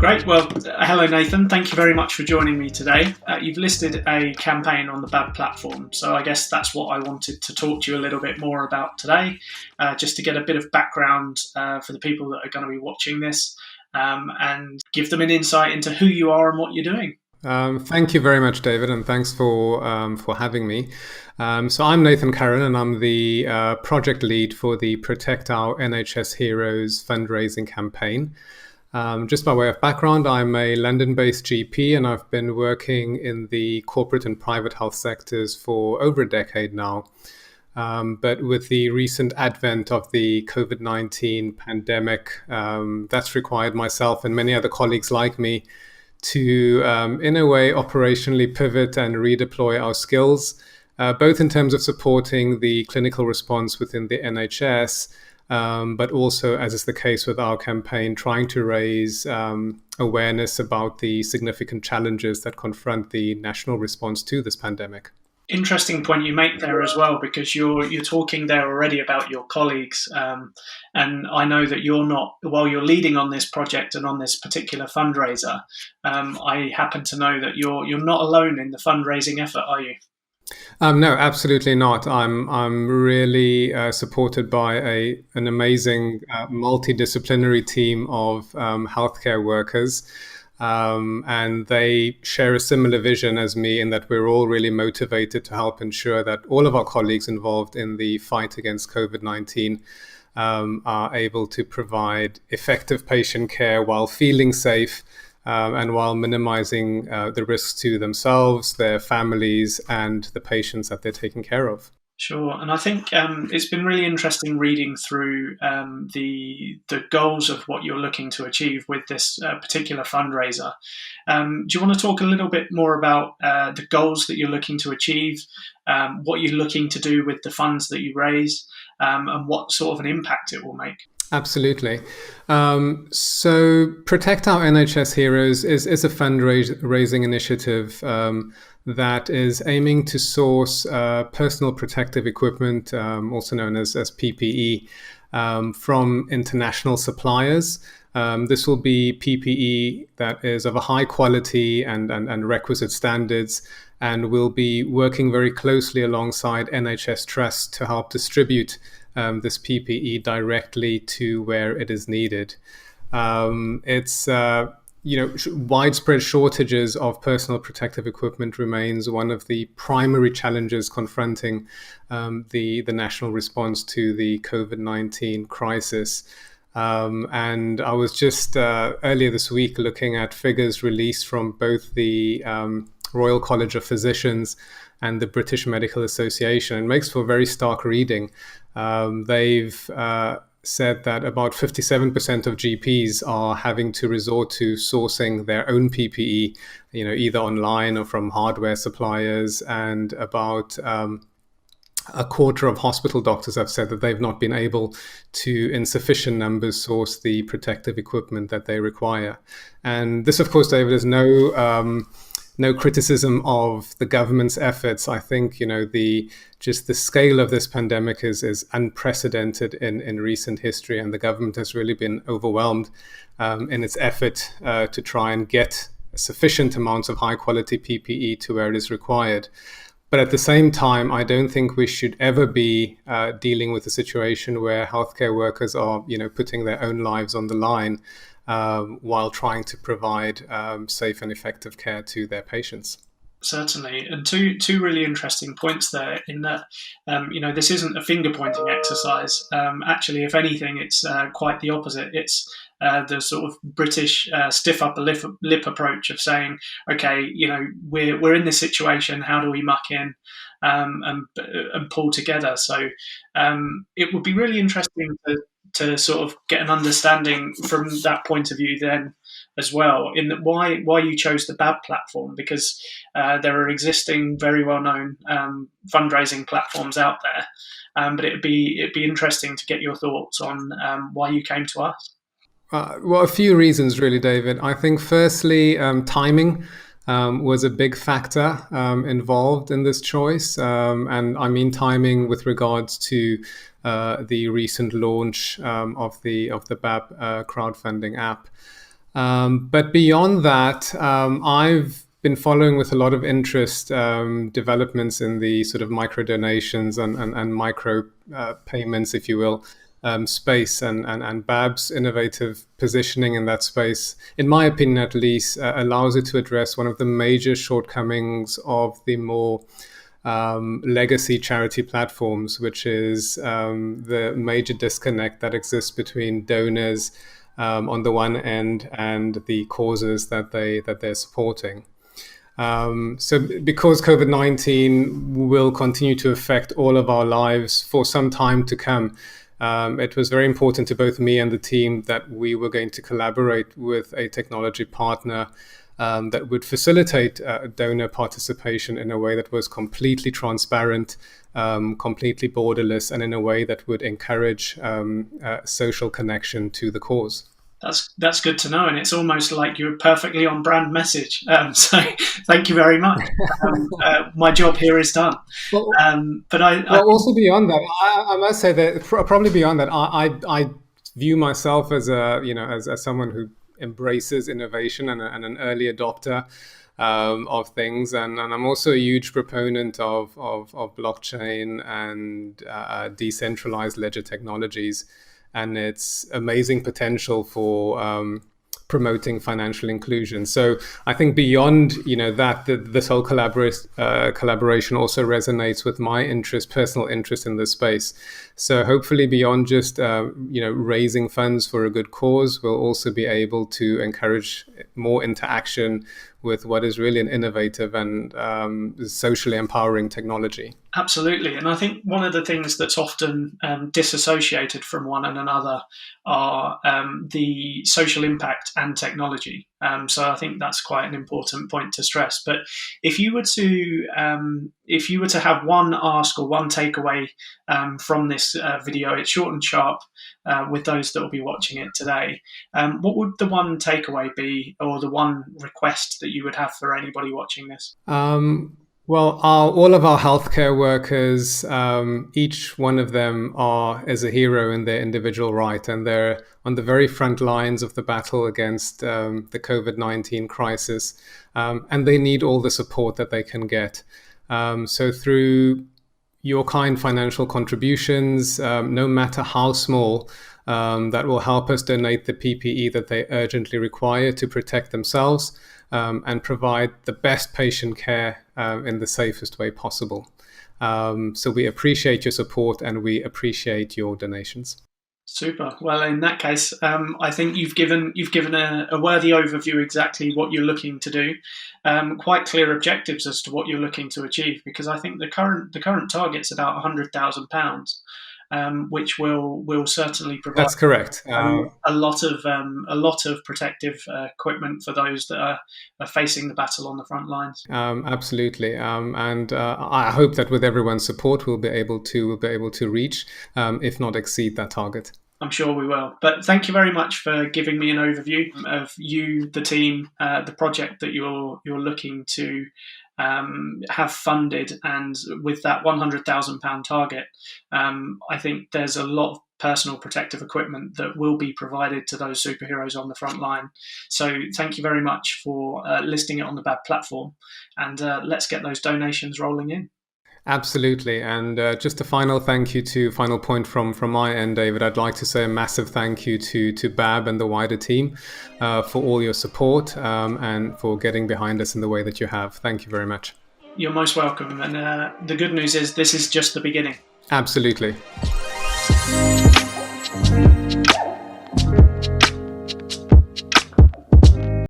Great. Well, hello, Nathan. Thank you very much for joining me today. You've listed a campaign on the Babb platform, so I guess that's what I wanted to talk to you a little bit more about today, just to get a bit of background for the people that are going to be watching this and give them an insight into who you are and what you're doing. Thank you very much, David, and thanks for having me. So I'm Nathan Curran, and I'm the project lead for the Protect Our NHS Heroes fundraising campaign. Just by way of background, I'm a London-based GP, and I've been working in the corporate and private health sectors for over a decade now. But with the recent advent of the COVID-19 pandemic, that's required myself and many other colleagues like me to, in a way, operationally pivot and redeploy our skills, both in terms of supporting the clinical response within the NHS, but also, as is the case with our campaign, trying to raise awareness about the significant challenges that confront the national response to this pandemic. Interesting point you make there as well, because you're talking there already about your colleagues, and I know that you're not, while you're leading on this project and on this particular fundraiser, I happen to know that you're not alone in the fundraising effort, are you? No, absolutely not. I'm really supported by an amazing multidisciplinary team of healthcare workers. And they share a similar vision as me in that we're all really motivated to help ensure that all of our colleagues involved in the fight against COVID-19 are able to provide effective patient care while feeling safe and while minimizing the risks to themselves, their families, and the patients that they're taking care of. Sure, and I think it's been really interesting reading through the goals of what you're looking to achieve with this particular fundraiser. Do you want to talk a little bit more about the goals that you're looking to achieve, what you're looking to do with the funds that you raise, and what sort of an impact it will make? Absolutely. So Protect Our NHS Heroes is a fundraising initiative that is aiming to source personal protective equipment, also known as PPE, from international suppliers. This will be PPE that is of a high quality and requisite standards, and will be working very closely alongside NHS Trust to help distribute this PPE directly to where it is needed. It's widespread shortages of personal protective equipment remains one of the primary challenges confronting the national response to the COVID-19 crisis. And I was just earlier this week looking at figures released from both the Royal College of Physicians and the British Medical Association. It makes for very stark reading. They've said that about 57% of GPs are having to resort to sourcing their own PPE, either online or from hardware suppliers, and about a quarter of hospital doctors have said that they've not been able to, in sufficient numbers, source the protective equipment that they require. And this, of course, David, is no criticism of the government's efforts. I think, the scale of this pandemic is unprecedented in recent history, and the government has really been overwhelmed in its effort to try and get sufficient amounts of high quality PPE to where it is required. But at the same time, I don't think we should ever be dealing with a situation where healthcare workers are, putting their own lives on the line while trying to provide safe and effective care to their patients. Certainly, and two really interesting points there. In that, this isn't a finger pointing exercise. Actually, if anything, it's quite the opposite. It's the sort of British stiff upper lip approach of saying, okay, we're in this situation. How do we muck in and pull together? So it would be really interesting to sort of get an understanding from that point of view then as well, in that why you chose the Babb platform, because there are existing very well-known fundraising platforms out there, but it'd be interesting to get your thoughts on why you came to us. Well, a few reasons really, David. I think firstly, timing was a big factor involved in this choice. And I mean timing with regards to the recent launch of the Babb crowdfunding app. But beyond that, I've been following with a lot of interest developments in the sort of micro donations and micro payments, if you will, space, and Babb's innovative positioning in that space, in my opinion at least, allows it to address one of the major shortcomings of the more legacy charity platforms, which is the major disconnect that exists between donors on the one end and the causes that they're supporting. So because COVID-19 will continue to affect all of our lives for some time to come, it was very important to both me and the team that we were going to collaborate with a technology partner that would facilitate donor participation in a way that was completely transparent, completely borderless, and in a way that would encourage social connection to the cause. That's good to know, and it's almost like you're perfectly on brand message. So thank you very much. My job here is done. Well, But well, also beyond that, I must say that probably beyond that, I view myself as as someone who embraces innovation and an early adopter of things, and I'm also a huge proponent of blockchain and decentralized ledger technologies, and its amazing potential for promoting financial inclusion. So I think beyond that, this whole collaboration also resonates with my personal interest in this space. So hopefully beyond just raising funds for a good cause, we'll also be able to encourage more interaction with what is really an innovative and socially empowering technology. Absolutely. And I think one of the things that's often disassociated from one another are the social impact and technology. So I think that's quite an important point to stress. But if you were to have one ask or one takeaway from this video, it's short and sharp with those that will be watching it today. What would the one takeaway be, or the one request that you would have for anybody watching this? Well, all of our healthcare workers, each one of them is a hero in their individual right, and they're on the very front lines of the battle against the COVID-19 crisis, and they need all the support that they can get. So through your kind financial contributions, no matter how small, that will help us donate the PPE that they urgently require to protect themselves and provide the best patient care in the safest way possible. So we appreciate your support and we appreciate your donations. Super. Well, in that case, I think you've given a worthy overview exactly what you're looking to do, quite clear objectives as to what you're looking to achieve. Because I think the current target's about £100,000, which will certainly provide. That's correct. A lot of protective equipment for those that are facing the battle on the front lines. Absolutely, and I hope that with everyone's support, we'll be able to reach, if not exceed, that target. I'm sure we will. But thank you very much for giving me an overview of you, the team, the project that you're looking to have funded, and with that £100,000 target, I think there's a lot of personal protective equipment that will be provided to those superheroes on the front line. So thank you very much for listing it on the Babb platform, and let's get those donations rolling in. Absolutely. And just a final point from my end, David. I'd like to say a massive thank you to Babb and the wider team for all your support and for getting behind us in the way that you have. Thank you very much. You're most welcome. And the good news is this is just the beginning. Absolutely.